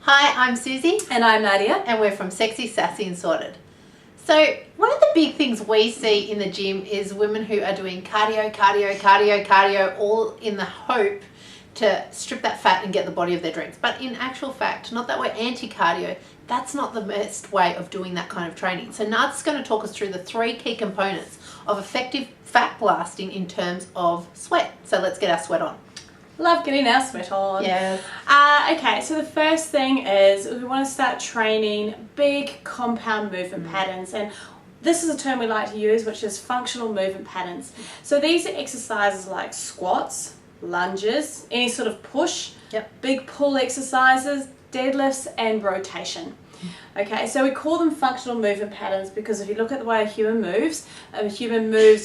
Hi, I'm Susie. And I'm Nadia. And we're from Sexy, Sassy and Sorted. So one of the big things we see in the gym is women who are doing cardio, all in the hope to strip that fat and get the body of their dreams. But in actual fact, not that we're anti-cardio, that's not the best way of doing that kind of training. So Nad's going to talk us through the 3 key components of effective fat blasting in terms of sweat. So let's get our sweat on. Love getting our sweat on. Yes. Okay, so the first thing is we want to start training big compound movement patterns, and this is a term we like to use, which is functional movement patterns. So these are exercises like squats, lunges, any sort of push, big pull exercises, deadlifts and rotation. Okay, so we call them functional movement patterns because if you look at the way a human moves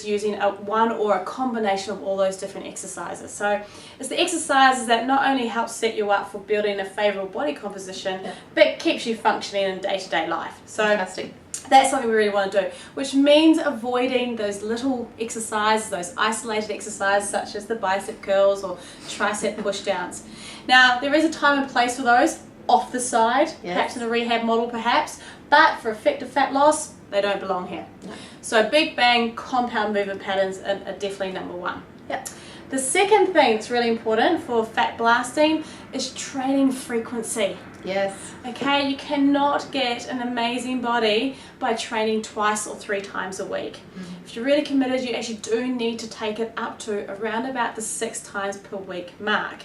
using one or a combination of all those different exercises. So it's the exercises that not only help set you up for building a favourable body composition, but keeps you functioning in day-to-day life. So fantastic. That's something we really want to do, which means avoiding those little exercises, those isolated exercises such as the bicep curls or tricep push downs. Now, there is a time and place for those, off the side, perhaps in a rehab model perhaps, but for effective fat loss, they don't belong here. No. So big bang compound movement patterns are definitely number one. The second thing that's really important for fat blasting is training frequency. Yes. Okay, you cannot get an amazing body by training 2 or 3 times a week. If you're really committed, you actually do need to take it up to around about the 6 times per week mark.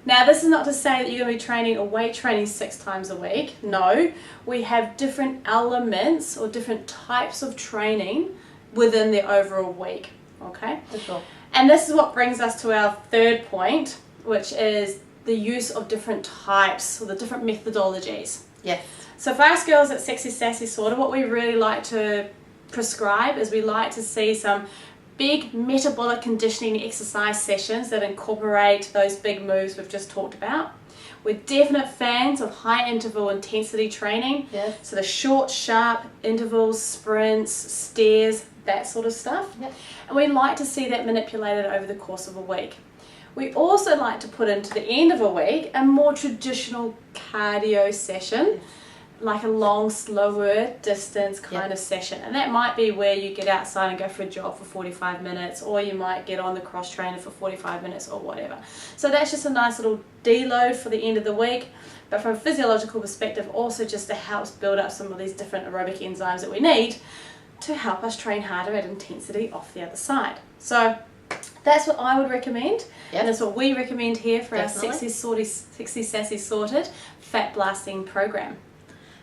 Now, this is not to say that you're going to be training or weight training 6 times a week. No, we have different elements or different types of training within the overall week. Okay? For sure. And this is what brings us to our third point, which is the use of different types or the different methodologies. Yes. So for us girls at Sexy Sassy Sorted, what we really like to prescribe is we like to see some big metabolic conditioning exercise sessions that incorporate those big moves we've just talked about. We're definite fans of high interval intensity training. Yes. So the short, sharp intervals, sprints, stairs, that sort of stuff. And we like to see that manipulated over the course of a week. We also like to put into the end of a week a more traditional cardio session, like a long, slower distance kind of session. And that might be where you get outside and go for a jog for 45 minutes, or you might get on the cross trainer for 45 minutes or whatever. So that's just a nice little deload for the end of the week. But from a physiological perspective, also just to help build up some of these different aerobic enzymes that we need to help us train harder at intensity off the other side. So that's what I would recommend, and that's what we recommend here for our Sexy Sassy Sorted Fat Blasting Program.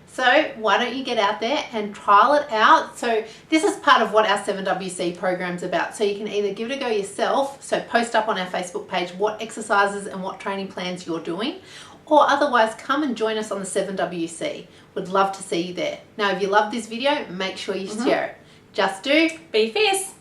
So why don't you get out there and trial it out? So this is part of what our 7WC program's about. So you can either give it a go yourself, so post up on our Facebook page what exercises and what training plans you're doing, or otherwise come and join us on the 7WC. Would love to see you there. Now if you love this video, make sure you share it. Just do. Be fierce.